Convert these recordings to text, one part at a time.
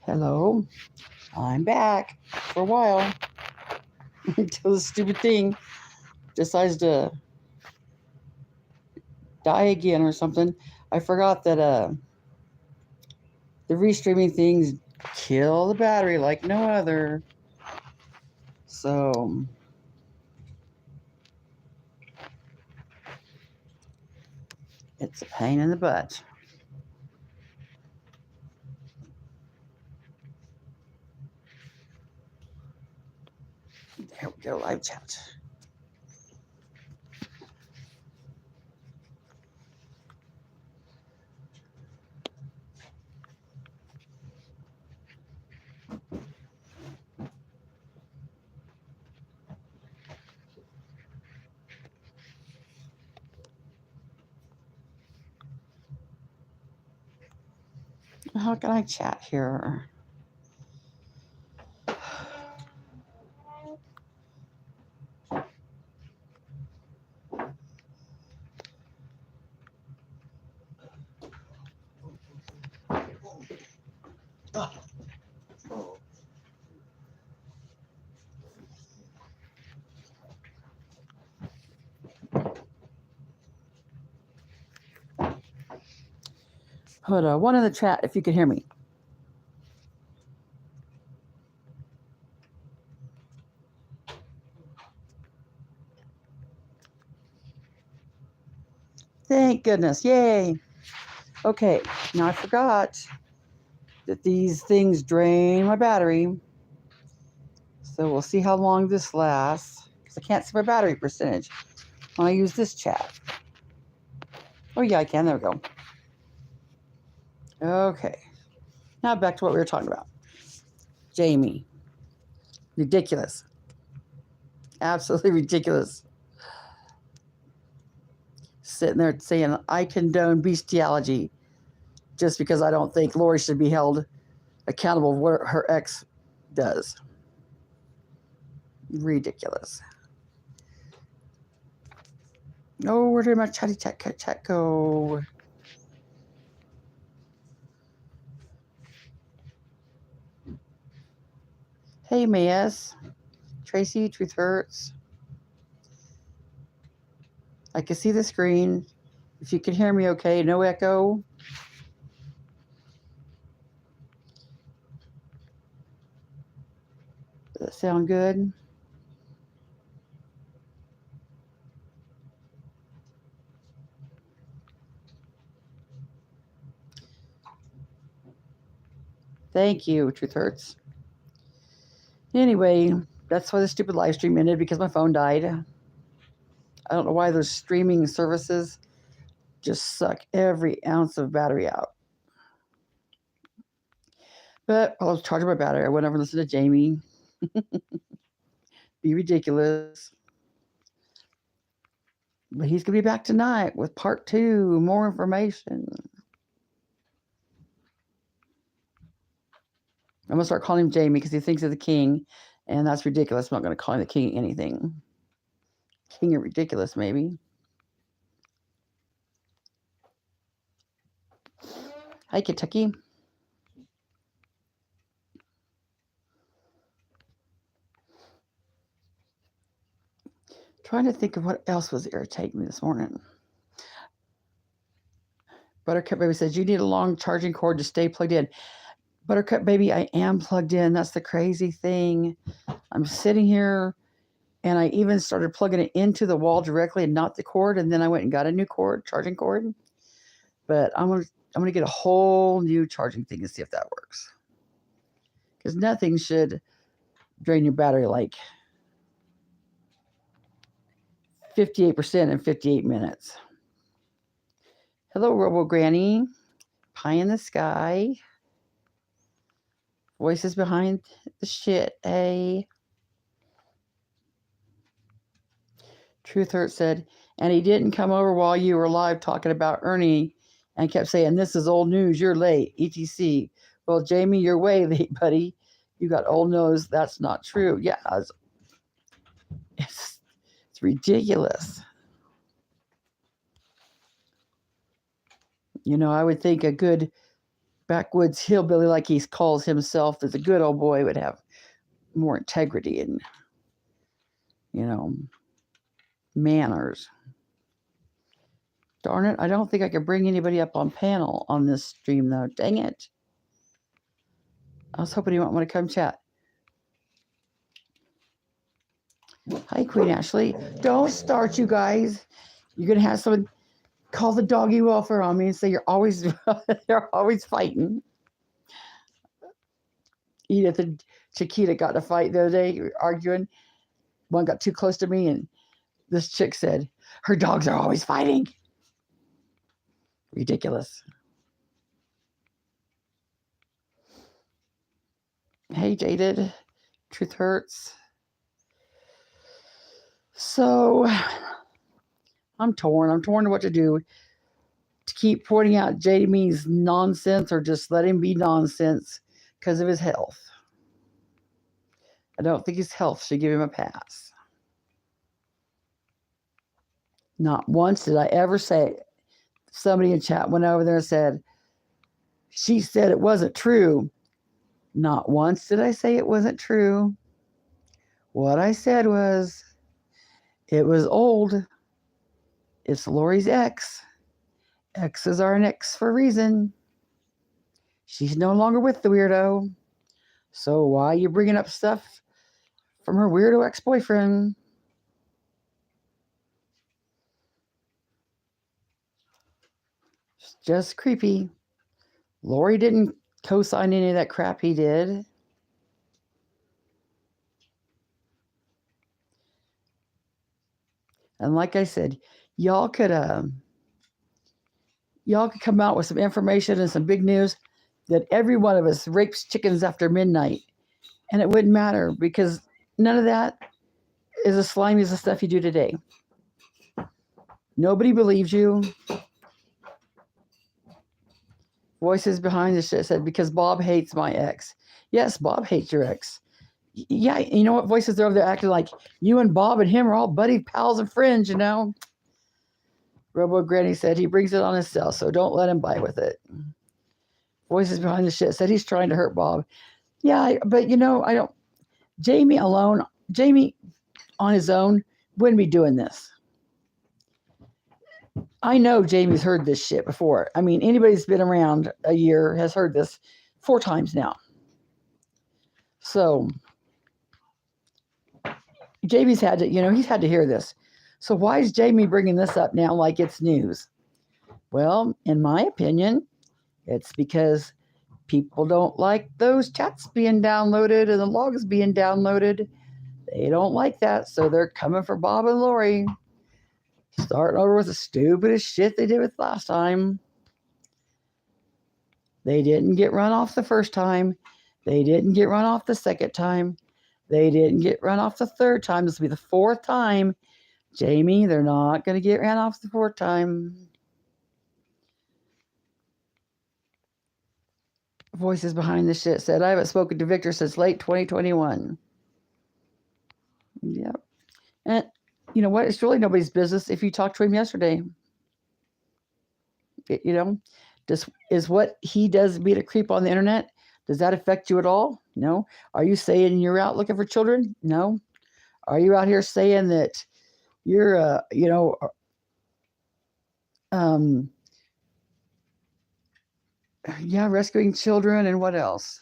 Hello, I'm back for a while until this stupid thing decides to die again or something. I forgot that the restreaming things kill the battery like no other. So it's a pain in the butt. There we go, live chat. How can I chat here? Put one in the chat if you can hear me. Thank goodness. Yay. Okay, now I forgot that these things drain my battery. So we'll see how long this lasts, because I can't see my battery percentage when I use this chat. Oh yeah, I can. There we go. Okay. Now back to what we were talking about. Jamie. Ridiculous. Absolutely ridiculous. Sitting there saying, I condone bestiality just because I don't think Lori should be held accountable for what her ex does. Ridiculous. Oh, where did my chatty chat go? Hey, Mayes. Tracy, Truth Hurts. I can see the screen. If you can hear me okay, no echo. Does that sound good? Thank you, Truth Hurts. Anyway, that's why the stupid live stream ended, because my phone died. I don't know why those streaming services just suck every ounce of battery out. But I was charging my battery. I went over and listened to Jamie. Be ridiculous. But he's going to be back tonight with part 2, more information. I'm going to start calling him Jamie because he thinks of the king, and that's ridiculous. I'm not going to call him the king anything. King of ridiculous, maybe. Hi, Kentucky. Trying to think of what else was irritating me this morning. Buttercup Baby says, you need a long charging cord to stay plugged in. Buttercup Baby, I am plugged in. That's the crazy thing. I'm sitting here, and I even started plugging it into the wall directly and not the cord, and then I went and got a new cord, charging cord. But I'm gonna get a whole new charging thing and see if that works. Because nothing should drain your battery like 58% in 58 minutes. Hello, Robo Granny. Pie in the sky. Voices behind the shit, eh? Truth Hurt said, and he didn't come over while you were live talking about Ernie and kept saying, this is old news, you're late, etc. Well, Jamie, you're way late, buddy. You got old news. That's not true. Yeah, it's ridiculous. You know, I would think a good backwoods hillbilly, like he calls himself, as a good old boy, would have more integrity and, manners. Darn it, I don't think I could bring anybody up on panel on this stream, though. Dang it. I was hoping you might want to come chat. Hi, Queen Ashley. Don't start, you guys. You're going to have someone call the doggy welfare on me and say you're always fighting. Edith and Chiquita got in a fight the other day, arguing. One got too close to me, and this chick said, her dogs are always fighting. Ridiculous. Hey, Jaded. Truth hurts. So, I'm torn. I'm torn to what to do. To keep pointing out Jamie's nonsense or just let him be nonsense because of his health. I don't think his health should give him a pass. Not once did I ever say, somebody in chat went over there and said, she said it wasn't true. Not once did I say it wasn't true. What I said was, it was old. It's Lori's ex. Exes are an ex for a reason. She's no longer with the weirdo. So why are you bringing up stuff from her weirdo ex-boyfriend? It's just creepy. Lori didn't co-sign any of that crap he did. And like I said, y'all could come out with some information and some big news that every one of us rapes chickens after midnight, and it wouldn't matter because none of that is as slimy as the stuff you do today. Nobody believes you. Voices behind the shit said, because Bob hates my ex. Yes, Bob hates your ex. Yeah, you know what? Voices are over there acting like you and Bob and him are all buddy pals and friends, Robo Granny said he brings it on himself, so don't let him bite with it. Voices behind the shit said he's trying to hurt Bob. Yeah, but I don't. Jamie on his own wouldn't be doing this. I know Jamie's heard this shit before. I mean, anybody that's been around a year has heard this 4 times now. So Jamie's had to, he's had to hear this. So why is Jamie bringing this up now like it's news? Well, in my opinion, it's because people don't like those chats being downloaded and the logs being downloaded. They don't like that, so they're coming for Bob and Lori. Starting over with the stupidest shit they did with last time. They didn't get run off the first time. They didn't get run off the second time. They didn't get run off the third time. This will be the 4th time. Jamie, they're not going to get ran off the 4th time. Voices behind the shit said, I haven't spoken to Victor since late 2021. Yep. And you know what? It's really nobody's business if you talked to him yesterday. Is what he does being a creep on the internet, does that affect you at all? No. Are you saying you're out looking for children? No. Are you out here saying that you're, rescuing children and what else?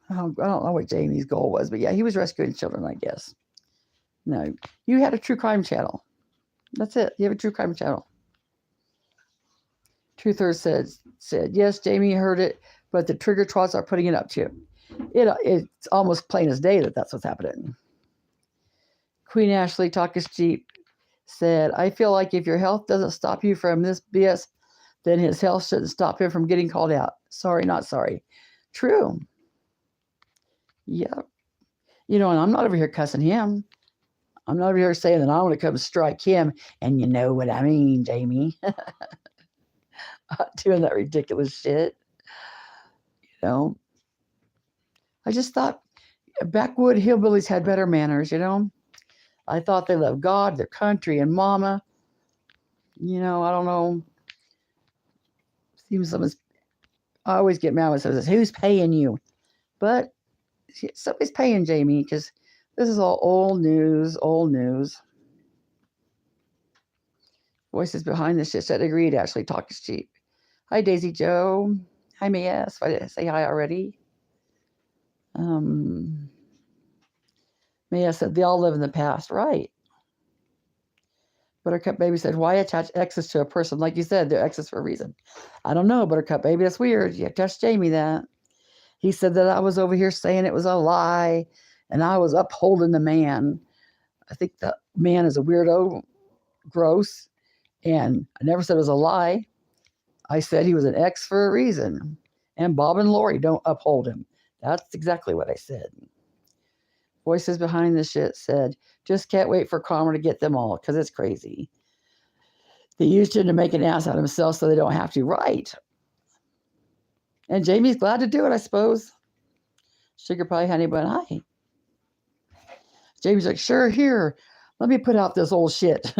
I don't know what Jamie's goal was, but yeah, he was rescuing children, I guess. No, you had a true crime channel. That's it. You have a true crime channel. Truther said, yes, Jamie heard it, but the trigger trots are putting it up to it's almost plain as day that that's what's happening. Queen Ashley, Talk is Cheap, said, I feel like if your health doesn't stop you from this BS, then his health shouldn't stop him from getting called out. Sorry, not sorry. True. Yeah. And I'm not over here cussing him. I'm not over here saying that I want to come strike him. And you know what I mean, Jamie. Doing that ridiculous shit. I just thought backwood hillbillies had better manners, I thought they loved God, their country, and mama. I don't know. Even someone's, I always get mad when someone says, who's paying you? But somebody's paying Jamie because this is all old news, old news. Voices behind this shit said agreed, actually. Talk is cheap. Hi, Daisy Joe. Hi, Mayes. If I didn't say hi already. Mayes said, they all live in the past. Right. Buttercup Baby said, why attach exes to a person? Like you said, they're exes for a reason. I don't know, Buttercup Baby. That's weird. You attached Jamie that. He said that I was over here saying it was a lie and I was upholding the man. I think the man is a weirdo, gross, and I never said it was a lie. I said he was an ex for a reason. And Bob and Lori don't uphold him. That's exactly what I said. Voices behind this shit said, just can't wait for Karma to get them all because it's crazy. They used him to make an ass out of himself so they don't have to. Right. And Jamie's glad to do it, I suppose. Sugar Pie Honey Bun, hi. Jamie's like, sure, here. Let me put out this old shit.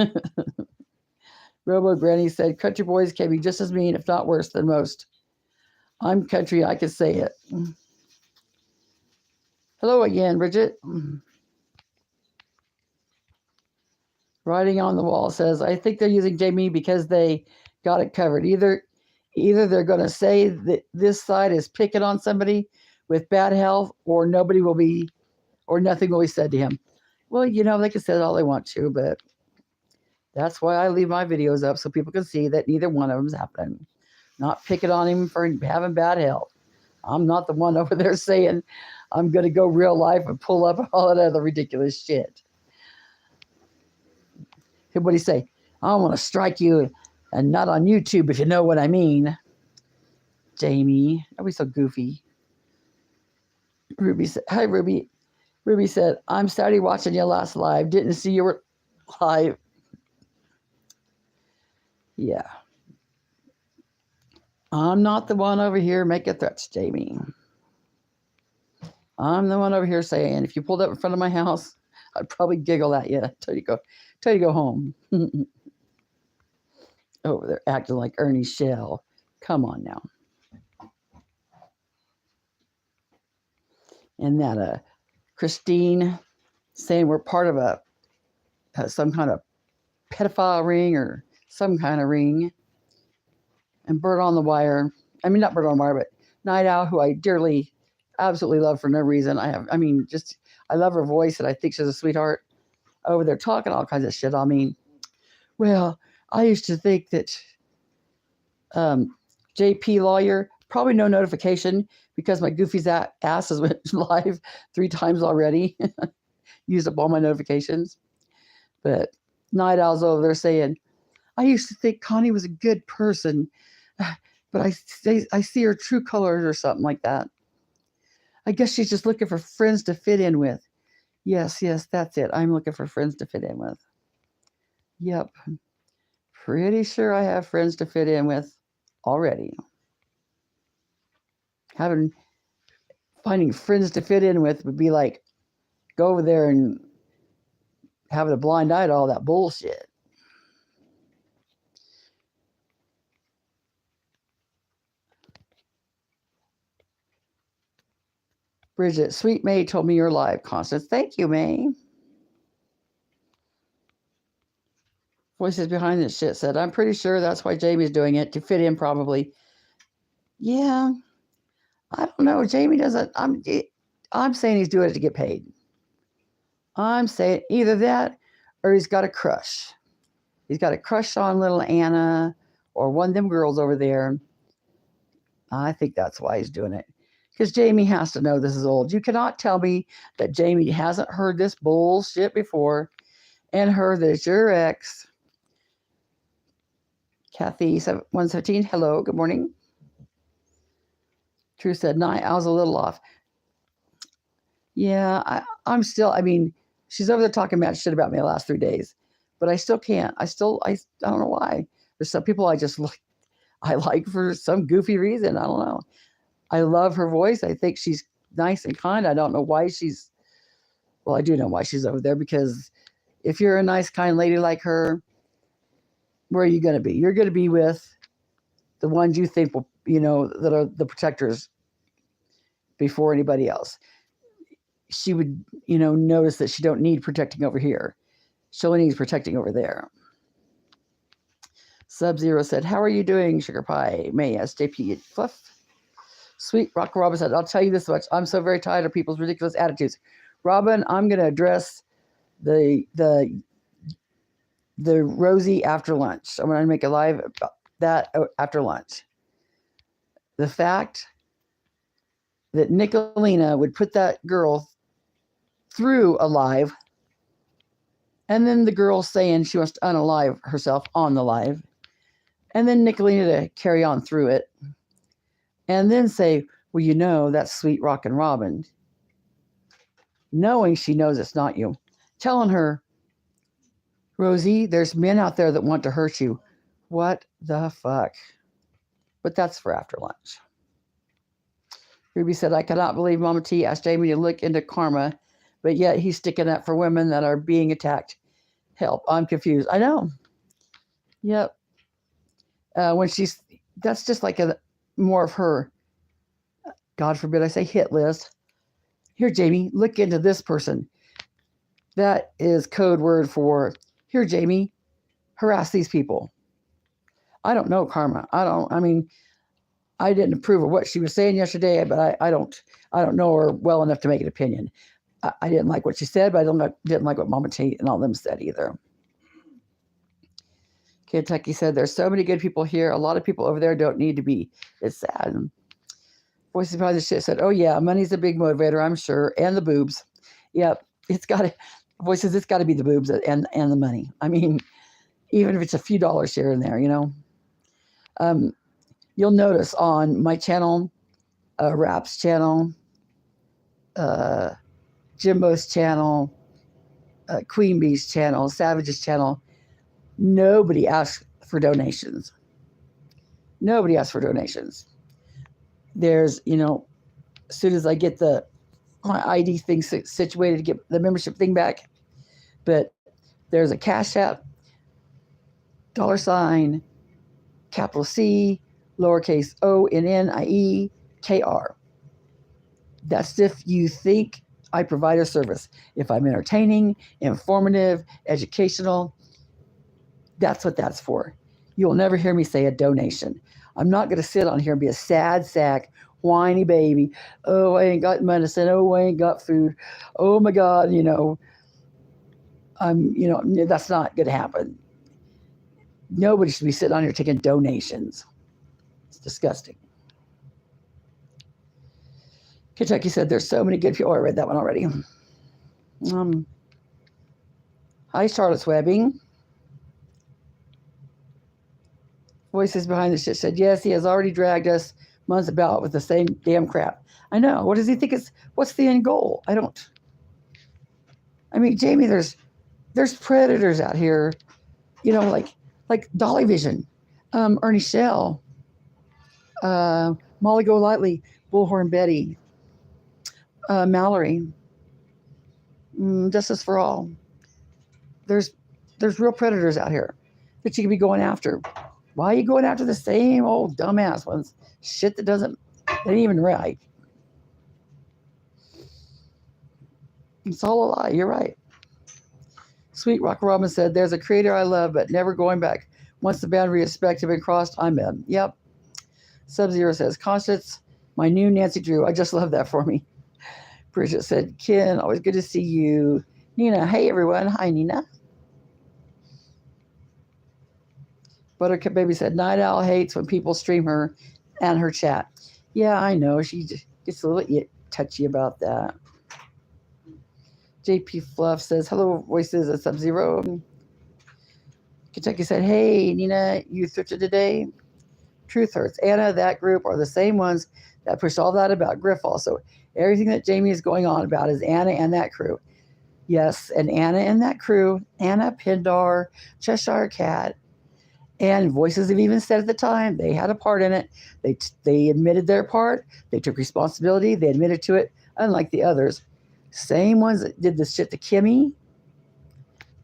Robo Granny said, country boys can be just as mean, if not worse than most. I'm country, I can say it. Hello again, Bridget. Writing on the wall says, I think they're using Jamie because they got it covered. Either they're going to say that this side is picking on somebody with bad health, or nothing will be said to him. Well, they can say it all they want to, but that's why I leave my videos up so people can see that neither one of them's happening. Not picking on him for having bad health. I'm not the one over there saying I'm going to go real life and pull up all that other ridiculous shit. What do you say? I want to strike you, and not on YouTube, if you know what I mean. Jamie, are we so goofy? Ruby said, hi, Ruby. Ruby said, I'm sorry watching your last live. Didn't see you were live. Yeah. I'm not the one over here making threats, Jamie. I'm the one over here saying, if you pulled up in front of my house, I'd probably giggle at you till you go home. Over there acting like Ernie Shell. Come on now. And that Christine saying we're part of some kind of pedophile ring or some kind of ring. And Bird on the Wire. I mean, not Bird on the Wire, but Night Owl, who I dearly, absolutely love for no reason. I love her voice, and I think she's a sweetheart. Over there talking all kinds of shit. I mean, well, I used to think that JP Lawyer, probably no notification because my goofy's ass has went live 3 times already. Used up all my notifications. But Night Owl's over there saying, I used to think Connie was a good person, but I see her true colors or something like that. I guess she's just looking for friends to fit in with. Yes, that's it. I'm looking for friends to fit in with. Yep. Pretty sure I have friends to fit in with already. Finding friends to fit in with would be like go over there and having a blind eye to all that bullshit. Bridget, sweet May told me you're live, Constance. Thank you, May. Voices behind this shit said, I'm pretty sure that's why Jamie's doing it, to fit in probably. Yeah, I don't know. Jamie doesn't, I'm saying he's doing it to get paid. I'm saying either that or he's got a crush. He's got a crush on little Anna or one of them girls over there. I think that's why he's doing it. Because Jamie has to know this is old. You cannot tell me that Jamie hasn't heard this bullshit before and heard that it's your ex. Kathy 117, hello, good morning. True said, I was a little off. Yeah, I'm still, she's over there talking mad shit about me the last 3 days, but I still can't. I don't know why. There's some people I like for some goofy reason. I don't know. I love her voice. I think she's nice and kind. I don't know why I do know why she's over there, because if you're a nice, kind lady like her, where are you going to be? You're going to be with the ones you think will, that are the protectors before anybody else. She would, notice that she don't need protecting over here. She only needs protecting over there. Sub-Zero said, how are you doing, Sugar Pie? May asked JP Fluff. Sweet Rock Robin said, I'll tell you this much. I'm so very tired of people's ridiculous attitudes. Robin, I'm going to address the Rosie after lunch. I'm going to make a live about that after lunch. The fact that Nicolina would put that girl through a live, and then the girl saying she wants to unalive herself on the live, and then Nicolina to carry on through it, and then say, well, that's Sweet Rockin' Robin, knowing she knows it's not you, telling her, Rosie, there's men out there that want to hurt you. What the fuck? But that's for after lunch. Ruby said, I cannot believe Mama T asked Jamie to look into karma, but yet he's sticking up for women that are being attacked. Help, I'm confused. I know. Yep. That's just like more of her, God forbid I say hit list. Here, Jamie, look into this person. That is code word for, here, Jamie, harass these people. I don't know karma. I didn't approve of what she was saying yesterday, but I don't know her well enough to make an opinion. I didn't like what she said, but I didn't like what Mama T and all them said either. Kentucky said, there's so many good people here. A lot of people over there don't need to be. It's sad. Voices Behind the Shit said, oh yeah, money's a big motivator, I'm sure. And the boobs. Yep. It's got to be the boobs and the money. I mean, even if it's a few dollars here and there, you'll notice on my channel, Rap's channel, Jimbo's channel, Queen Bee's channel, Savage's channel, nobody asks for donations. Nobody asks for donations. There's, as soon as I get my ID thing situated to get the membership thing back, but there's a Cash App, $, capital C, lowercase ONNIEKR. That's if you think I provide a service. If I'm entertaining, informative, educational, that's what that's for. You'll never hear me say a donation. I'm not going to sit on here and be a sad sack, whiny baby. Oh, I ain't got medicine. Oh, I ain't got food. Oh my God, that's not going to happen. Nobody should be sitting on here taking donations. It's disgusting. Kentucky said, there's so many good people. Oh, I read that one already. Hi, Charlotte's Webbing. Voices Behind the Shit said, yes, he has already dragged us months about with the same damn crap. I know. What does he think what's the end goal? Jamie, there's predators out here, like Dolly Vision, Ernie Shell, Molly Golightly, Bullhorn Betty, Mallory, Justice for All. There's real predators out here that you could be going after. Why are you going after the same old dumbass ones? Shit that ain't even right. It's all a lie. You're right. Sweet Rock Robin said, there's a creator I love, but never going back. Once the boundary of respect has been crossed, I'm in. Yep. Sub-Zero says, Constance, my new Nancy Drew. I just love that for me. Bridget said, Ken, always good to see you. Nina, hey everyone. Hi, Nina. Buttercup Baby said, Night Owl hates when people stream her and her chat. Yeah, I know. She gets a little touchy about that. JP Fluff says, hello, voices at Sub-Zero. Kentucky said, hey, Nina, you thrifted today? Truth hurts. Anna, that group are the same ones that pushed all that about Griff also. Everything that Jamie is going on about is Anna and that crew. Yes, and Anna and that crew, Anna, Pindar, Cheshire Cat, and Voices have even said at the time they had a part in it. They admitted their part. They took responsibility. They admitted to it, unlike the others. Same ones that did the shit to Kimmy.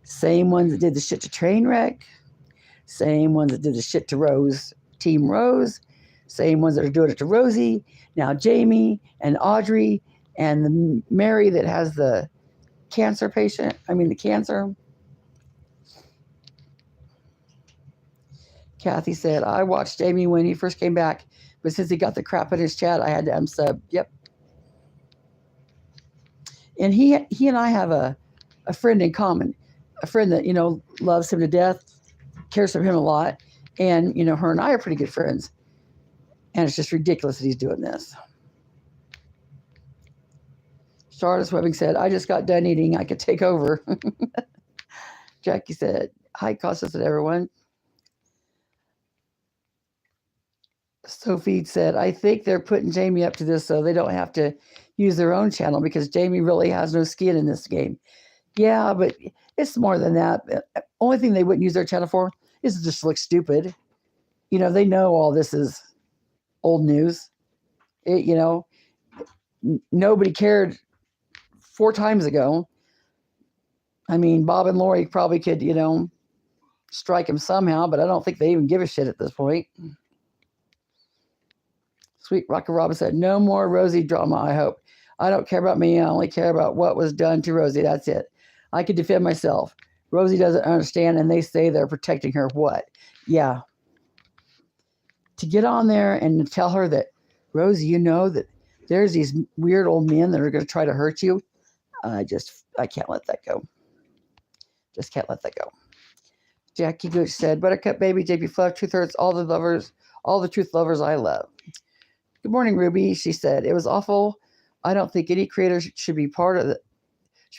Same ones that did the shit to Trainwreck. Same ones that did the shit to Rose Team Rose, same ones that are doing it to Rosie. Now Jamie and Audrey and the Mary that has the cancer. Kathy said, I watched Jamie when he first came back, but since he got the crap in his chat, I had to unsub. Yep. And he and I have a friend in common, a friend that, loves him to death, cares for him a lot. And, her and I are pretty good friends. And it's just ridiculous that he's doing this. Charlotte's Webbing said, I just got done eating. I could take over. Jackie said, hi, Costas and everyone. Sophie said, I think they're putting Jamie up to this so they don't have to use their own channel because Jamie really has no skin in this game. Yeah, but it's more than that. Only thing they wouldn't use their channel for is to just look stupid. They know all this is old news. Nobody cared 4 times ago. I mean, Bob and Lori probably could, strike him somehow, but I don't think they even give a shit at this point. Sweet Rocker Robin said, no more Rosie drama, I hope. I don't care about me. I only care about what was done to Rosie. That's it. I can defend myself. Rosie doesn't understand, and they say they're protecting her. What? Yeah. To get on there and tell her that, Rosie, that there's these weird old men that are going to try to hurt you. I can't let that go. Just can't let that go. Jackie Gooch said, Buttercup Baby, JP Fluff, 2/3, all the truth lovers I love. Good morning, Ruby. She said, it was awful. I don't think any creator should be proud of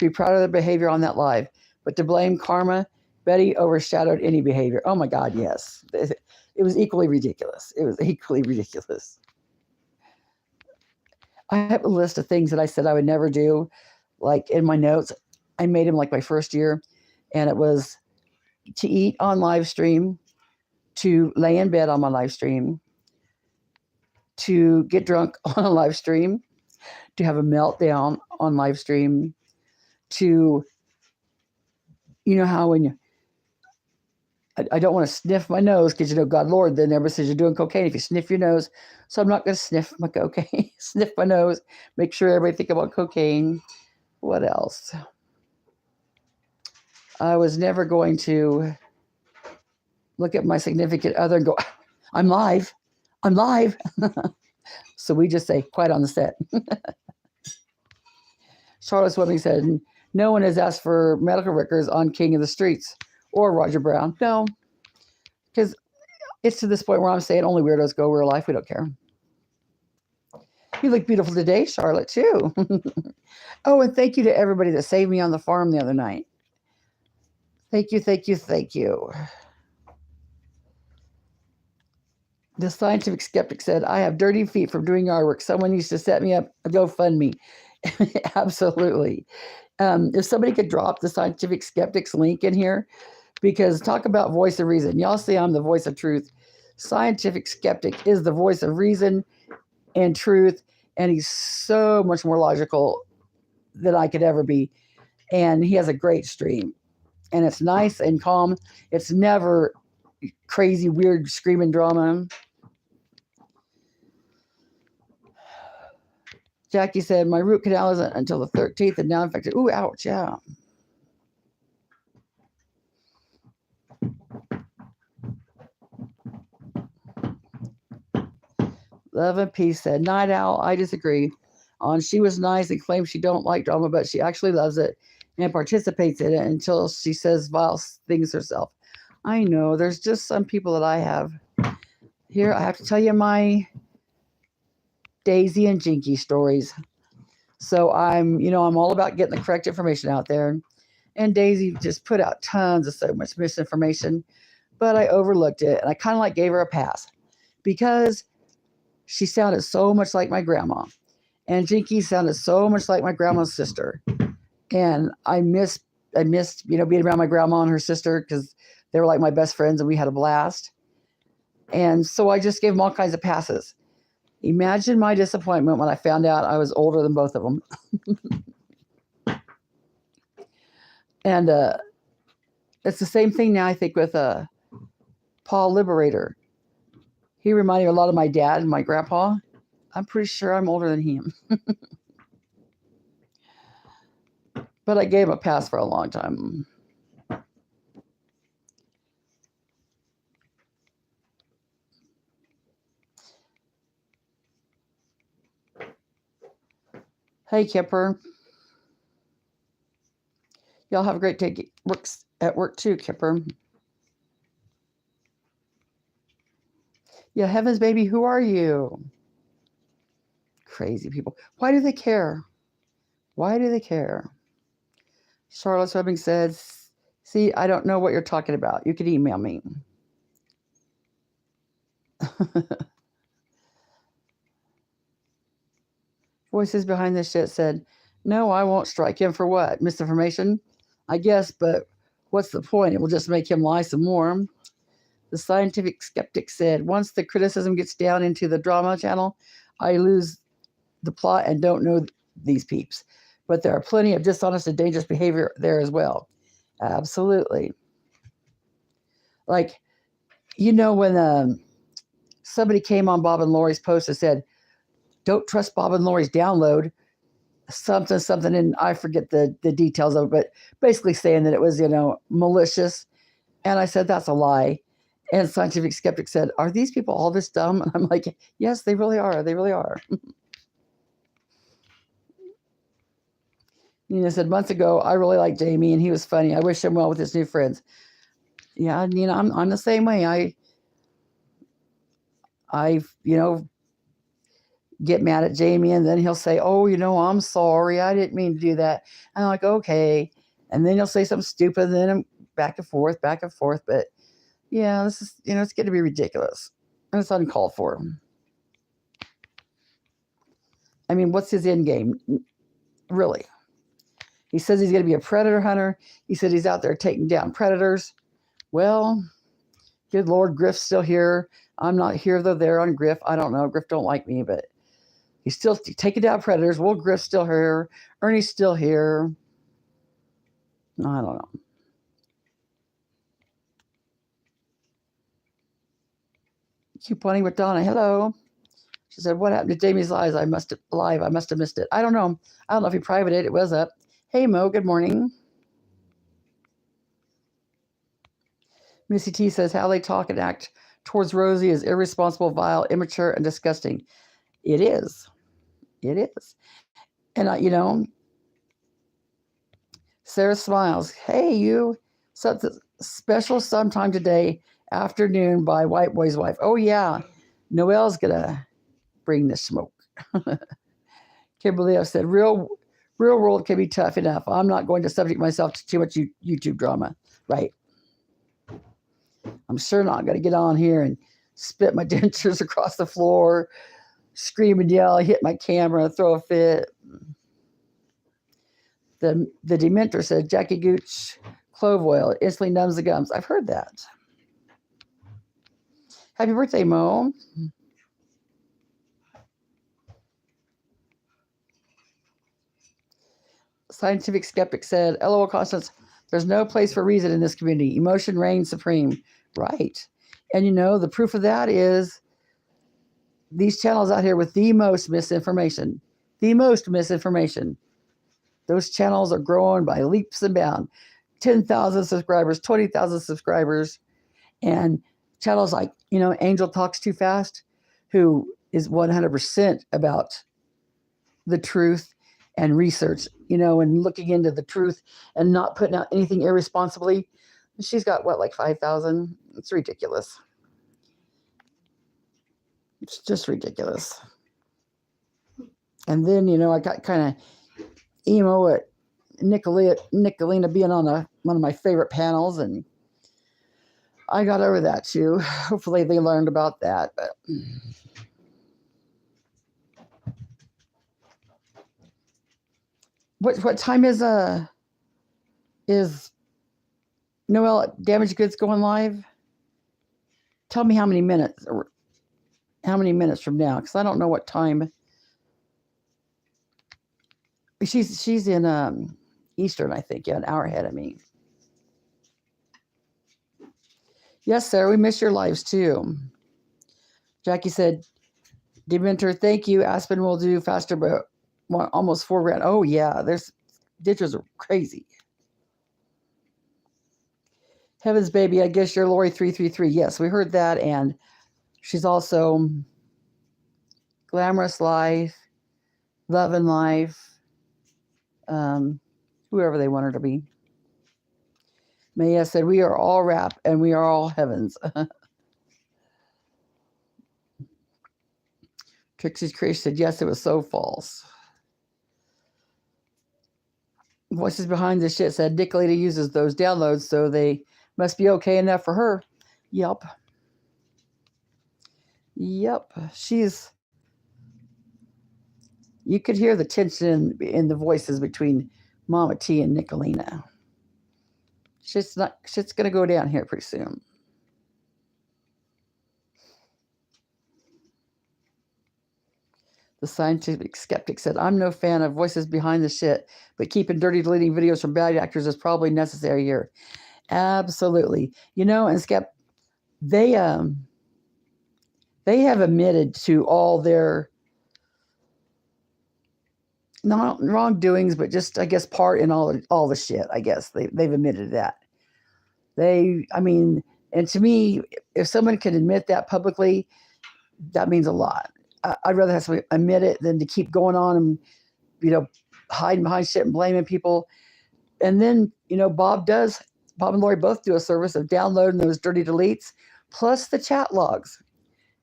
their behavior on that live. But to blame karma, Betty overshadowed any behavior. Oh my God, yes. It was equally ridiculous. I have a list of things that I said I would never do. Like in my notes, I made them like my first year. And it was to eat on live stream, to lay in bed on my live stream, to get drunk on a live stream, to have a meltdown on live stream, to, how when I don't want to sniff my nose because, God, Lord, then everybody says you're doing cocaine if you sniff your nose. So I'm not going to sniff my cocaine, sniff my nose, make sure everybody think about cocaine. What else? I was never going to look at my significant other and go, I'm live. So we just say, quiet on the set. Charlotte Swimming said, no one has asked for medical records on King of the Streets or Roger Brown. No, because it's to this point where I'm saying only weirdos go real life. We don't care. You look beautiful today, Charlotte, too. Oh, and thank you to everybody that saved me on the farm the other night. Thank you. The scientific skeptic said, I have dirty feet from doing yard work. Someone needs to set me up a GoFundMe. Absolutely. If somebody could drop the scientific skeptic's link in here, because talk about voice of reason. Y'all say I'm the voice of truth. Scientific skeptic is the voice of reason and truth, and he's so much more logical than I could ever be. And he has a great stream, and it's nice and calm. It's never crazy, weird, screaming drama. Jackie said, my root canal isn't until the 13th and now infected. Ooh, ouch, yeah. Love and Peace said, Night Owl, I disagree. She was nice and claims she don't like drama, but she actually loves it and participates in it until she says vile things herself. I know, there's just some people that I have. Here, I have to tell you my Daisy and Jinky stories. So I'm all about getting the correct information out there. And Daisy just put out tons of so much misinformation, but I overlooked it. And I kind of gave her a pass because she sounded so much like my grandma. And Jinky sounded so much like my grandma's sister. And I missed, being around my grandma and her sister because they were like my best friends and we had a blast. And so I just gave them all kinds of passes. Imagine my disappointment when I found out I was older than both of them. And it's the same thing now, I think, with Paul Liberator. He reminded me a lot of my dad and my grandpa. I'm pretty sure I'm older than him. But I gave him a pass for a long time. Hey, Kipper. Y'all have a great day at work too, Kipper. Yeah, heavens, baby, who are you? Crazy people. Why do they care? Why do they care? Charlotte Webbing says, see, I don't know what you're talking about. You could email me. Voices behind this shit said, no, I won't strike him for what? Misinformation? I guess, but what's the point? It will just make him lie some more. The scientific skeptic said, once the criticism gets down into the drama channel, I lose the plot and don't know these peeps. But there are plenty of dishonest and dangerous behavior there as well. Absolutely. Like, when somebody came on Bob and Lori's post and said, don't trust Bob and Lori's download, something, and I forget the details of it, but basically saying that it was, malicious. And I said, that's a lie. And Scientific Skeptic said, are these people all this dumb? And I'm like, yes, they really are. They really are. Nina said, months ago, I really liked Jamie and he was funny. I wish him well with his new friends. Yeah, Nina, I'm the same way. I get mad at Jamie and then he'll say, oh, I'm sorry. I didn't mean to do that. And I'm like, okay. And then he'll say something stupid and then I'm back and forth. But yeah, this is, it's getting to be ridiculous. And it's uncalled for. I mean, what's his end game? Really? He says he's going to be a predator hunter. He said he's out there taking down predators. Well, good Lord, Griff's still here. I'm not here, though. They're on Griff. I don't know. Griff don't like me, but he's still taking down predators. Well, Griff's still here. Ernie's still here. I don't know. Keep playing with Donna. Hello. She said, what happened to Jamie's live? I must have missed it. I don't know. I don't know if he privated. It was up. Hey, Mo. Good morning. Missy T says, how they talk and act towards Rosie is irresponsible, vile, immature, and disgusting. It is. It is. And, Sarah smiles. Hey, you. Something special sometime today afternoon by White Boy's Wife. Oh, yeah. Noelle's going to bring the smoke. Kimberly said, real world can be tough enough. I'm not going to subject myself to too much YouTube drama. Right. I'm sure not going to get on here and spit my dentures across the floor, scream and yell, hit my camera, throw a fit. The Dementor said, Jackie Gooch, clove oil, instantly numbs the gums. I've heard that. Happy birthday, Mo. Scientific Skeptic said, LOL Constance, there's no place for reason in this community. Emotion reigns supreme. Right. And the proof of that is these channels out here with the most misinformation. Those channels are growing by leaps and bounds. 10,000 subscribers, 20,000 subscribers. And channels like, Angel Talks Too Fast, who is 100% about the truth and research, and looking into the truth and not putting out anything irresponsibly. She's got like 5,000. It's ridiculous. It's just ridiculous. And then, I got kind of emo at Nicolina being on one of my favorite panels, and I got over that too. Hopefully they learned about that. But what time is Noelle Damaged Goods going live? Tell me how many minutes from now, because I don't know what time. She's in Eastern, I think. Yeah, an hour ahead of me. Yes, Sarah, we miss your lives too. Jackie said, Dementor, thank you. Aspen will do faster, but almost $4,000. Oh, yeah. There's ditchers are crazy. Heaven's Baby, I guess you're Lori 333. Yes, we heard that. And she's also Glamorous Life, Love and Life, whoever they want her to be. Maya said, we are all rap and we are all heavens. Trixie's Creation said, yes, it was so false. Voices Behind this shit said, Nicolita uses those downloads, so they must be okay enough for her. Yep. She's... You could hear the tension in the voices between Mama T and Nicolina. Shit's going to go down here pretty soon. The Scientific Skeptic said, I'm no fan of voices behind the shit, but keeping dirty deleting videos from bad actors is probably necessary here. Absolutely. And Skep, they have admitted to all their not wrongdoings, but just, I guess, part in all the shit, I guess. They've admitted that. And to me, if someone can admit that publicly, that means a lot. I'd rather have somebody admit it than to keep going on and, hiding behind shit and blaming people. And then, Bob and Lori both do a service of downloading those dirty deletes, plus the chat logs,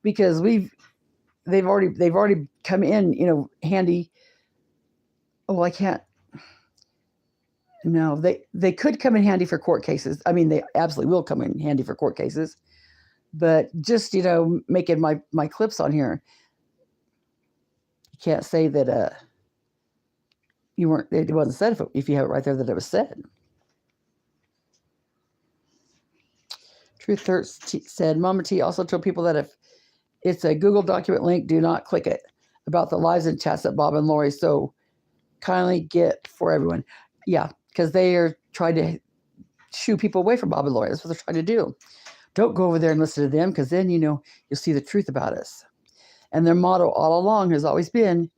because they've already come in, handy. Oh, I can't. No, they could come in handy for court cases. I mean, they absolutely will come in handy for court cases. But just, making my clips on here, you can't say that it wasn't said if you have it right there that it was said. Truth Hurts said, Mama T also told people that if it's a Google document link, do not click it, about the lives and chats that Bob and Lori so kindly get for everyone. Yeah, because they are trying to shoo people away from Bob and Lori. That's what they're trying to do. Don't go over there and listen to them, because then, you'll see the truth about us. And their motto all along has always been,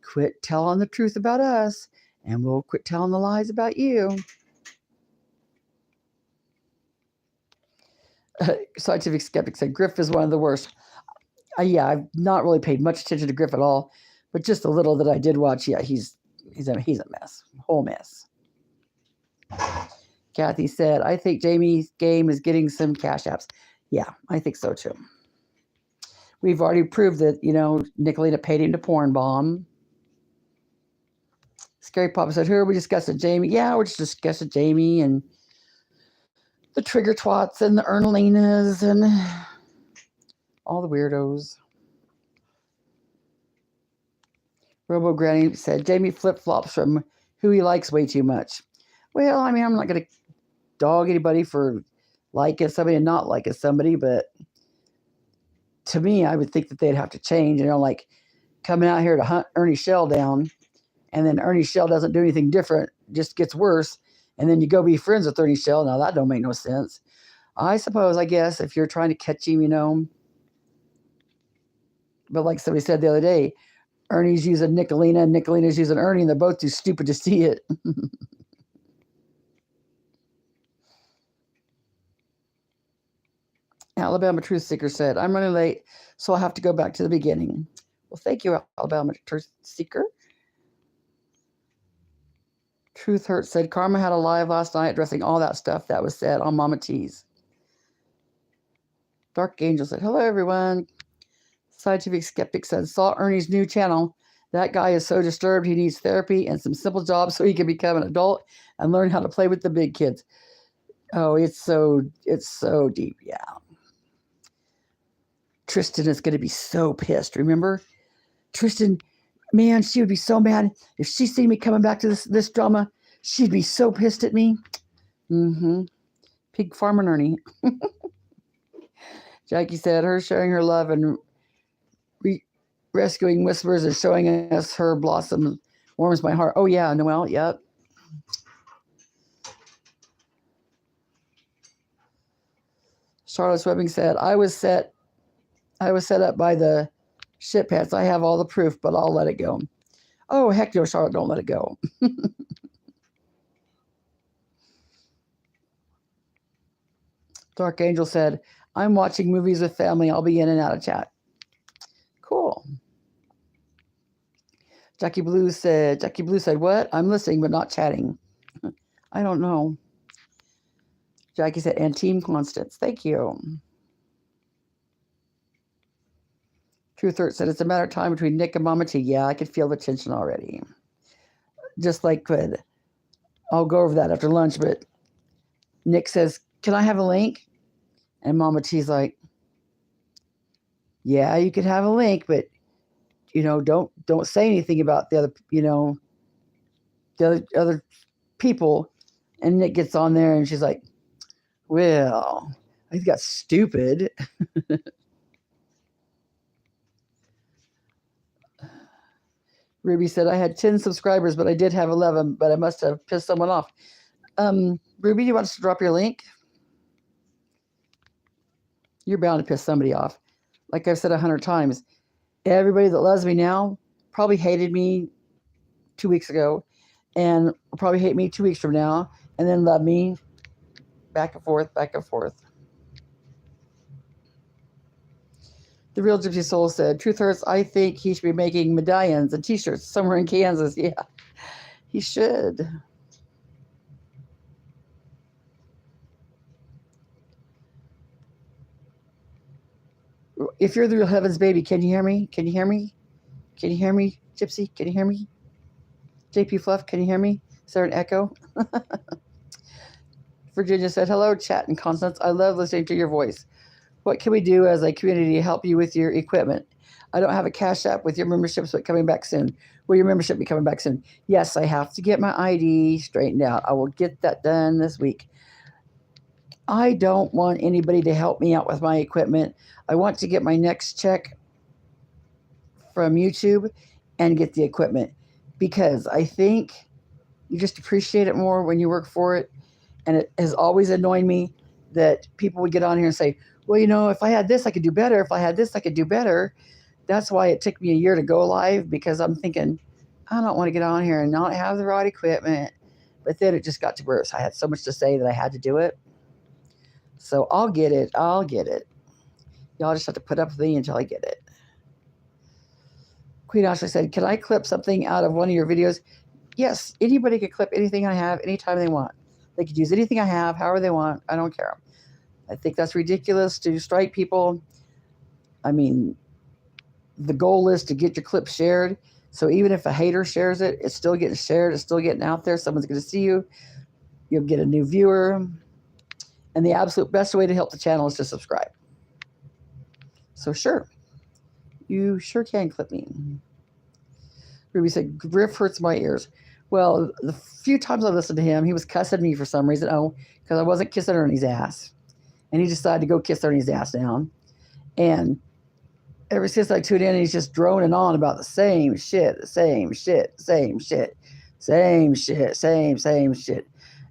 quit telling the truth about us, and we'll quit telling the lies about you. Scientific Skeptic said, Griff is one of the worst. I've not really paid much attention to Griff at all, but just a little that I did watch, he's a mess. Whole mess. Kathy said, I think Jamie's game is getting some cash apps. Yeah, I think so too. We've already proved that, Nicolita paid him to porn bomb. Scary Papa said, who are we discussing? Jamie? Yeah, we're just discussing Jamie and the trigger twats and the Ernalinas and all the weirdos. Robo Granny said, Jamie flip-flops from who he likes way too much. Well, I'm not going to dog anybody for liking somebody and not liking somebody, but to me, I would think that they'd have to change, like coming out here to hunt Ernie Shell down, and then Ernie Shell doesn't do anything different, just gets worse, and then you go be friends with Ernie Shell. Now, that don't make no sense. I guess, if you're trying to catch him, but like somebody said the other day, Ernie's using Nicolina, and Nicolina's using Ernie, and they're both too stupid to see it. Alabama Truth Seeker said, I'm running late, so I'll have to go back to the beginning. Well, thank you, Alabama Truth Seeker. Truth Hurts said, Karma had a live last night addressing all that stuff that was said on Mama T's. Dark Angel said, hello, everyone. Scientific Skeptic said, saw Ernie's new channel. That guy is so disturbed he needs therapy and some simple jobs so he can become an adult and learn how to play with the big kids. Oh, it's so deep, yeah. Tristan is going to be so pissed. Remember? Tristan, man, she would be so mad. If she seen me coming back to this drama, she'd be so pissed at me. Pig Farmer Ernie. Jackie said, her sharing her love and rescuing whispers and showing us her blossom warms my heart. Oh, yeah, Noelle, yep. Charlotte's Webbing said, I was set I was set up by the shit pants. I have all the proof, but I'll let it go. Oh, heck no, Charlotte, don't let it go. Dark Angel said, I'm watching movies with family. I'll be in and out of chat. Cool. Jackie Blue said, what? I'm listening, but not chatting. I don't know. Jackie said, and Team Constance. Thank you. Truth Hurt said, it's a matter of time between Nick and Mama T. Yeah, I could feel the tension already. Just like with, I'll go over that after lunch, but Nick says, can I have a link? And Mama T's like, yeah, you could have a link, but don't say anything about the other, the other people. And Nick gets on there and she's like, well, I got stupid. Ruby said, I had 10 subscribers, but I did have 11, but I must have pissed someone off. Ruby, you want us to drop your link? You're bound to piss somebody off. Like I've said 100 times, everybody that loves me now probably hated me 2 weeks ago and will probably hate me 2 weeks from now and then love me back and forth, back and forth. The Real Gypsy Soul said, Truth Hurts, I think he should be making medallions and t-shirts somewhere in Kansas. Yeah, he should. If you're the Real Heavens Baby, can you hear me? Can you hear me? Can you hear me, Gypsy? Can you hear me? JP Fluff, can you hear me? Is there an echo? Virginia said, hello, Chat and Constance. I love listening to your voice. What can we do as a community to help you with your equipment? I don't have a Cash App with your memberships, but coming back soon. Will your membership be coming back soon? Yes, I have to get my ID straightened out. I will get that done this week. I don't want anybody to help me out with my equipment. I want to get my next check from YouTube and get the equipment because I think you just appreciate it more when you work for it. And it has always annoyed me that people would get on here and say, well, if I had this, I could do better. If I had this, I could do better. That's why it took me a year to go live because I'm thinking, I don't want to get on here and not have the right equipment. But then it just got to worse. I had so much to say that I had to do it. So I'll get it. Y'all just have to put up with me until I get it. Queen Ashley said, can I clip something out of one of your videos? Yes, anybody could clip anything I have anytime they want. They could use anything I have, however they want. I don't care. I think that's ridiculous to strike people. I mean, the goal is to get your clip shared. So even if a hater shares it, it's still getting shared. It's still getting out there. Someone's going to see you. You'll get a new viewer. And the absolute best way to help the channel is to subscribe. So sure, you sure can clip me. Ruby said, Griff hurts my ears. Well, the few times I listened to him, he was cussing me for some reason. Oh, because I wasn't kissing Ernie's ass. And he decided to go kiss Ernie's ass down. And ever since I tuned in, he's just droning on about the same shit.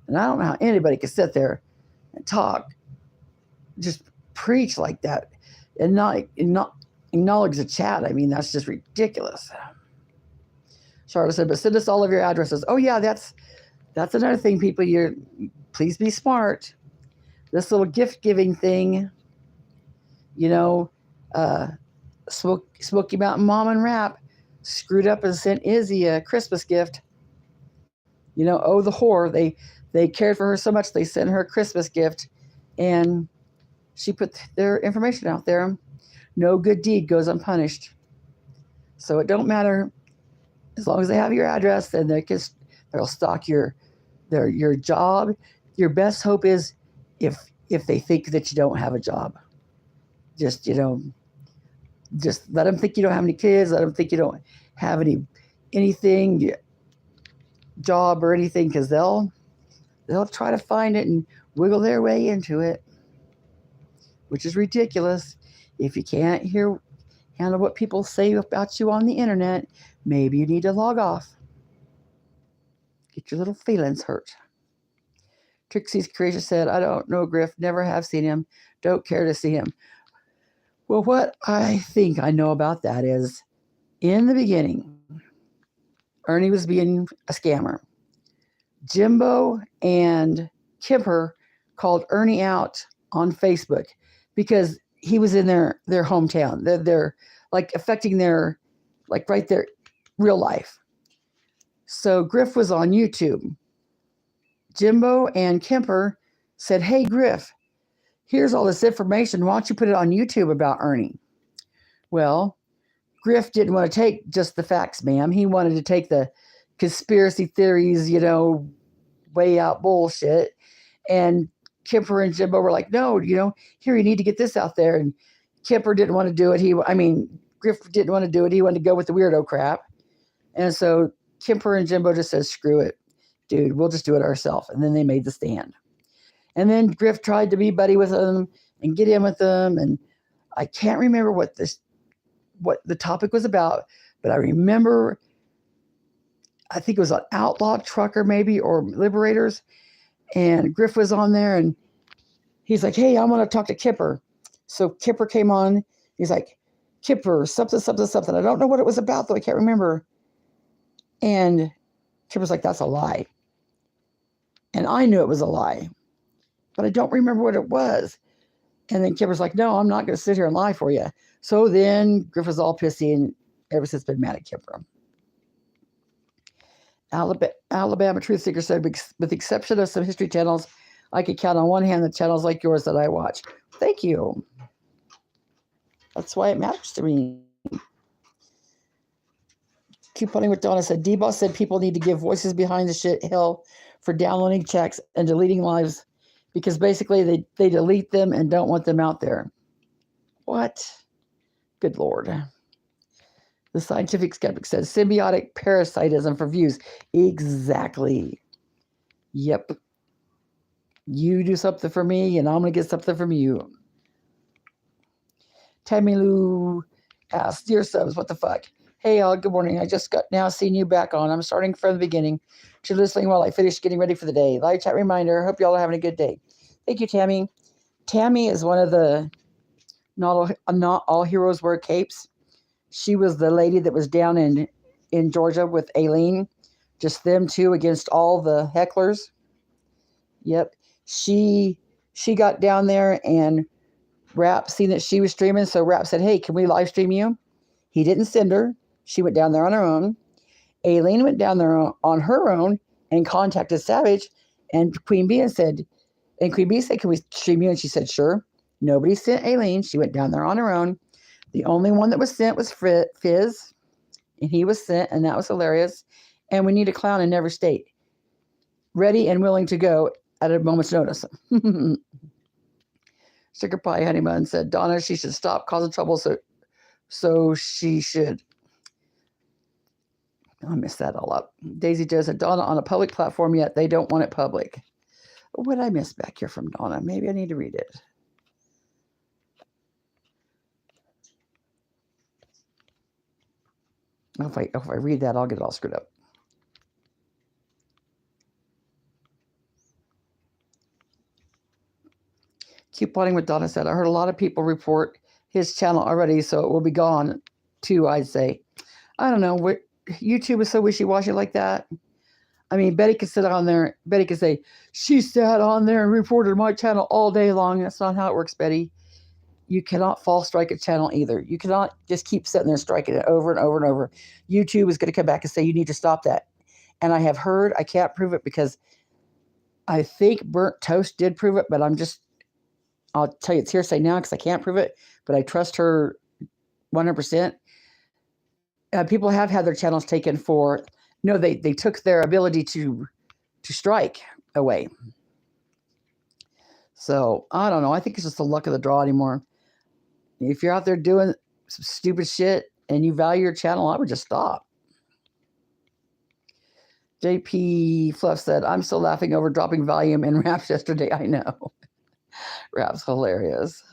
And I don't know how anybody could sit there and talk, just preach like that, and not acknowledge the chat. I mean, that's just ridiculous. Charlotte said, but send us all of your addresses. Oh yeah, that's another thing, people. Please be smart. This little gift giving thing, Smoky Mountain Mom and Rap screwed up and sent Izzy a Christmas gift. The whore. They cared for her so much they sent her a Christmas gift, and she put their information out there. No good deed goes unpunished. So it don't matter. As long as they have your address, then they'll stalk your job. Your best hope is if they think that you don't have a job. Just let them think you don't have any kids. Let them think you don't have anything, job or anything, because they'll try to find it and wiggle their way into it, which is ridiculous. If you can't handle what people say about you on the internet, maybe you need to log off. Get your little feelings hurt. Trixie's Creation said, I don't know Griff, never have seen him, don't care to see him. Well, what I think I know about that is in the beginning, Ernie was being a scammer. Jimbo and Kipper called Ernie out on Facebook because he was in their hometown. They're like affecting their, like right there, real life. So Griff was on YouTube. Jimbo and Kemper said, "Hey Griff, here's all this information. Why don't you put it on YouTube about Ernie?" Well, Griff didn't want to take just the facts, ma'am. He wanted to take the conspiracy theories, way out bullshit. And Kemper and Jimbo were like, "No, here, you need to get this out there." And Kemper didn't want to do it. Griff didn't want to do it. He wanted to go with the weirdo crap. And so Kemper and Jimbo just said, "Screw it, dude, we'll just do it ourselves." And then they made the stand. And then Griff tried to be buddy with them and get in with them. And I can't remember what the topic was about, but I remember, I think it was an outlaw trucker maybe, or liberators. And Griff was on there and he's like, "Hey, I want to talk to Kipper." So Kipper came on. He's like, "Kipper, something, something, something." I don't know what it was about though. I can't remember. And Kipper's like, "That's a lie." And I knew it was a lie, but I don't remember what it was. And then Kipper's like, "No, I'm not going to sit here and lie for you." So then Griff was all pissy and ever since been mad at Kipper. Alabama Truth Seeker said, "With the exception of some history channels, I could count on one hand the channels like yours that I watch." Thank you. That's why it matters to me. Couponing with Donna said, "D-Boss said people need to give voices behind the shit hell for downloading checks and deleting lives because basically they delete them and don't want them out there." What? Good Lord. The Scientific Skeptic says, "Symbiotic parasitism for views." Exactly. Yep. You do something for me, and I'm going to get something from you. Tammy Lou asks, "Dear subs, what the fuck? Hey, all, good morning. I just got now seeing you back on. I'm starting from the beginning to listening while I finish getting ready for the day. Live chat reminder. Hope y'all are having a good day." Thank you, Tammy. Tammy is one of the Not All Heroes Wear Capes. She was the lady that was down in Georgia with Aileen. Just them two against all the hecklers. Yep. She got down there and Rap seen that she was streaming, so Rap said, "Hey, can we live stream you?" He didn't send her. She went down there on her own. Aileen went down there on her own and contacted Savage and Queen Bee said, "Can we stream you?" And she said, "Sure." Nobody sent Aileen. She went down there on her own. The only one that was sent was Fizz, and he was sent, and that was hilarious. And we need a clown in every state, ready and willing to go at a moment's notice. Sugar Pie Honey Bun said, "Donna, she should stop causing trouble, so she should." I messed that all up. Daisy Joe said, "Donna, on a public platform yet, they don't want it public." What did I miss back here from Donna? Maybe I need to read it. If I read that, I'll get it all screwed up. Couponing with Donna said, "I heard a lot of people report his channel already, so it will be gone too, I'd say." I don't know. YouTube is so wishy-washy like that. I mean, Betty could sit on there. Betty could say, "She sat on there and reported my channel all day long." That's not how it works, Betty. You cannot false strike a channel either. You cannot just keep sitting there striking it over and over and over. YouTube is going to come back and say, "You need to stop that." And I have heard, I can't prove it because I think Burnt Toast did prove it, but I'll tell you it's hearsay now because I can't prove it, but I trust her 100%. People have had their channels taken for, no, they took their ability to strike away. So I don't know. I think it's just the luck of the draw anymore. If you're out there doing some stupid shit and you value your channel, I would just stop. JP Fluff said, "I'm still laughing over dropping volume in Raps yesterday." I know. Raps hilarious.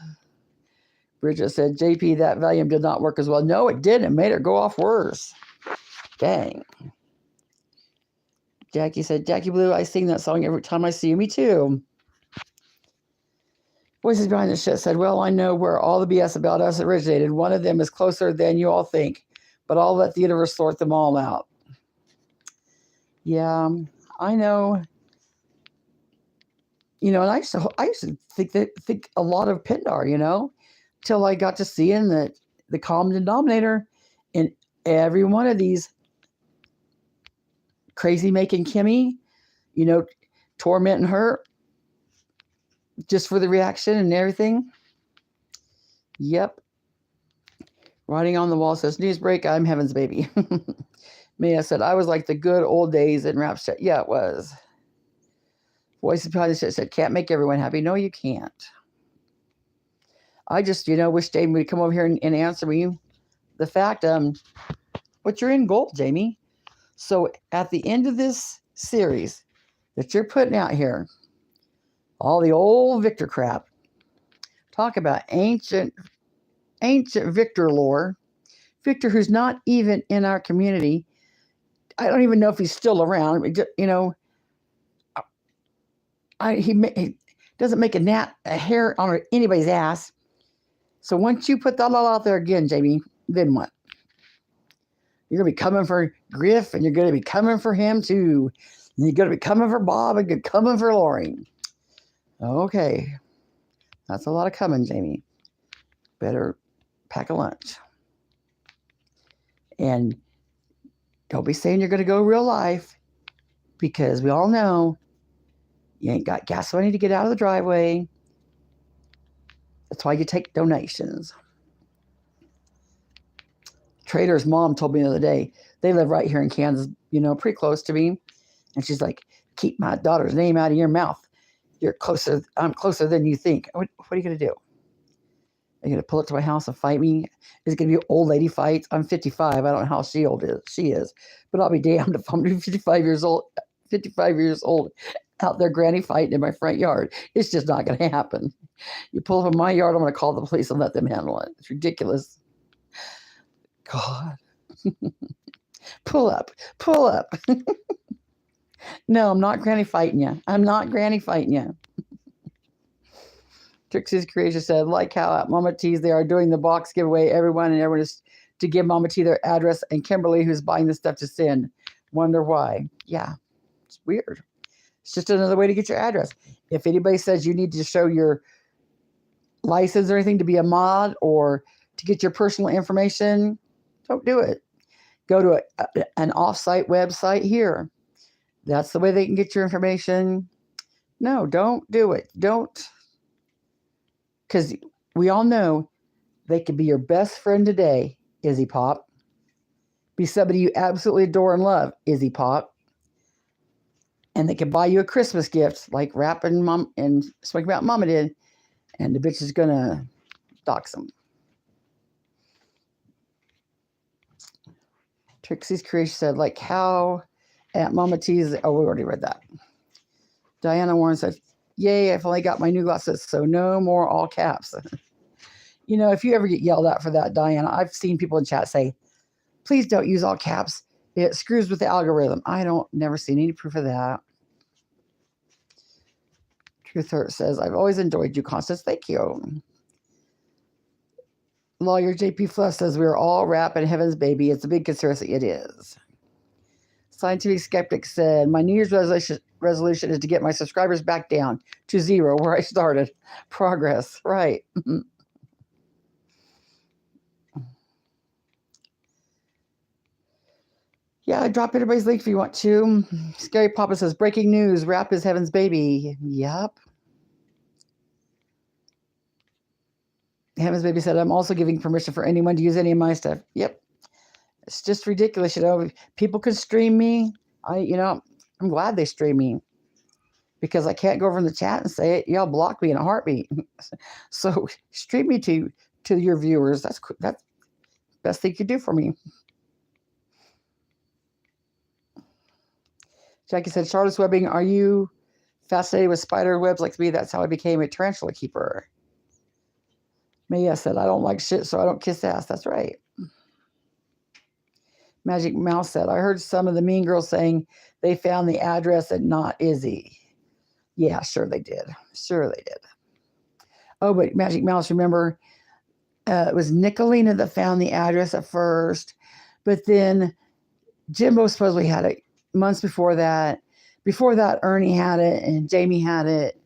Bridget said, "JP, that volume did not work as well." No, it didn't. It made it go off worse. Dang. Jackie said, "Jackie Blue, I sing that song every time I see you." Me too. Voices Behind the Shit said, well, I know where all the BS about us originated. One of them is closer than you all think, but I'll let the universe sort them all out. Yeah, I know. And I used to think a lot of Pindar, till I got to seeing the common denominator in every one of these crazy making Kimmy, tormenting her just for the reaction and everything. Yep. Writing on the wall says, news break, I'm Heaven's baby. Mia said, I was like the good old days in rap chat. Yeah, it was. Voices Behind the Shit said, can't make everyone happy. No, you can't. I just, wish Jamie would come over here and answer me the fact, but you're in gold, Jamie. So at the end of this series that you're putting out here, all the old Victor crap, talk about ancient Victor lore. Victor, who's not even in our community. I don't even know if he's still around. He doesn't make a hair on anybody's ass. So once you put that all out there again, Jamie, then what? You're going to be coming for Griff, and you're going to be coming for him too. And you're going to be coming for Bob, and you're coming for Lori. Okay. That's a lot of coming, Jamie. Better pack a lunch. And don't be saying you're going to go real life, because we all know you ain't got gas money to get out of the driveway. That's why you take donations. Trader's mom told me the other day, they live right here in Kansas, pretty close to me. And she's like, keep my daughter's name out of your mouth. I'm closer than you think. What are you going to do? Are you going to pull up to my house and fight me? Is it going to be old lady fights? I'm 55. I don't know how she is. But I'll be damned if I'm 55 years old out there granny fighting in my front yard. It's just not going to happen. You pull up in my yard, I'm going to call the police and let them handle it. It's ridiculous. God. Pull up. No, I'm not granny fighting you. Trixie's Creation said, like how at Mama T's they are doing the box giveaway, everyone is to give Mama T their address, and Kimberly, who's buying the stuff, to send. Wonder why. Yeah, it's weird. It's just another way to get your address. If anybody says you need to show your license or anything to be a mod or to get your personal information, don't do it. Go to an off-site website here. That's the way they can get your information. No, don't do it. Don't. Because we all know they could be your best friend today, Izzy Pop. Be somebody you absolutely adore and love, Izzy Pop. And they can buy you a Christmas gift, like Rap and Mom and Smoking About Mama did. And the bitch is going to dox them. Trixie's Creation said, like how at Mama T's. Oh, we already read that. Diana Warren said, yay, I've only got my new glasses, so no more all caps. If you ever get yelled at for that, Diana, I've seen people in chat say, please don't use all caps. It screws with the algorithm. Never seen any proof of that. Truth Hurt says, I've always enjoyed you, Constance. Thank you. Lawyer JP Fluff says, we're all Rap and Heaven's baby. It's a big conspiracy. It is. Scientific Skeptic said, my New Year's resolution is to get my subscribers back down to 0 where I started. Progress. Right. Yeah, drop everybody's link if you want to. Scary Papa says, breaking news, Rap is Heaven's baby. Yep. Heaven's baby said, I'm also giving permission for anyone to use any of my stuff. Yep. It's just ridiculous, People could stream me. I'm glad they stream me because I can't go over in the chat and say it. Y'all block me in a heartbeat. So stream me to your viewers. That's best thing you could do for me. Jackie said, Charlotte's Webbing, are you fascinated with spider webs like me? That's how I became a tarantula keeper. Maya said, I don't like shit, so I don't kiss ass. That's right. Magic Mouse said, I heard some of the mean girls saying they found the address and not Izzy. Yeah, sure they did. Oh, but Magic Mouse, remember, it was Nicolina that found the address at first, but then Jimbo supposedly had it months before that. Before that, Ernie had it and Jamie had it.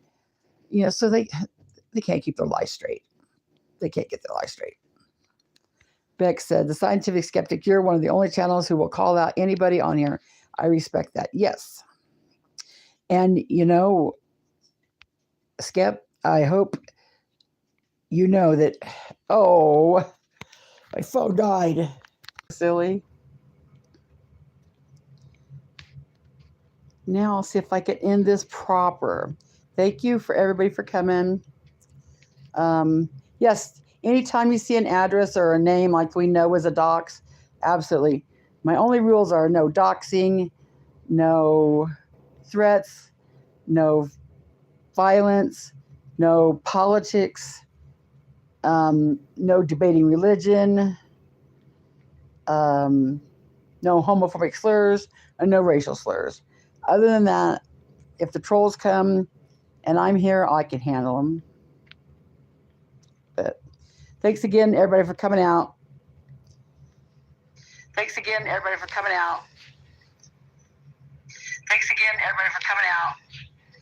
You know, so they can't keep their life straight. They can't get their life straight. Beck said, the scientific skeptic, you're one of the only channels who will call out anybody on here. I respect that. Yes. And, you know, Skep, I hope you know that, oh, my phone died. Silly. Now I'll see if I can end this proper. Thank you for everybody for coming. Yes, anytime you see an address or a name like we know is a dox, absolutely. My only rules are no doxing, no threats, no violence, no politics, no debating religion, no homophobic slurs, and no racial slurs. Other than that, if the trolls come and I'm here, I can handle them. But thanks again, everybody, for coming out. Thanks again, everybody, for coming out. Thanks again, everybody, for coming out.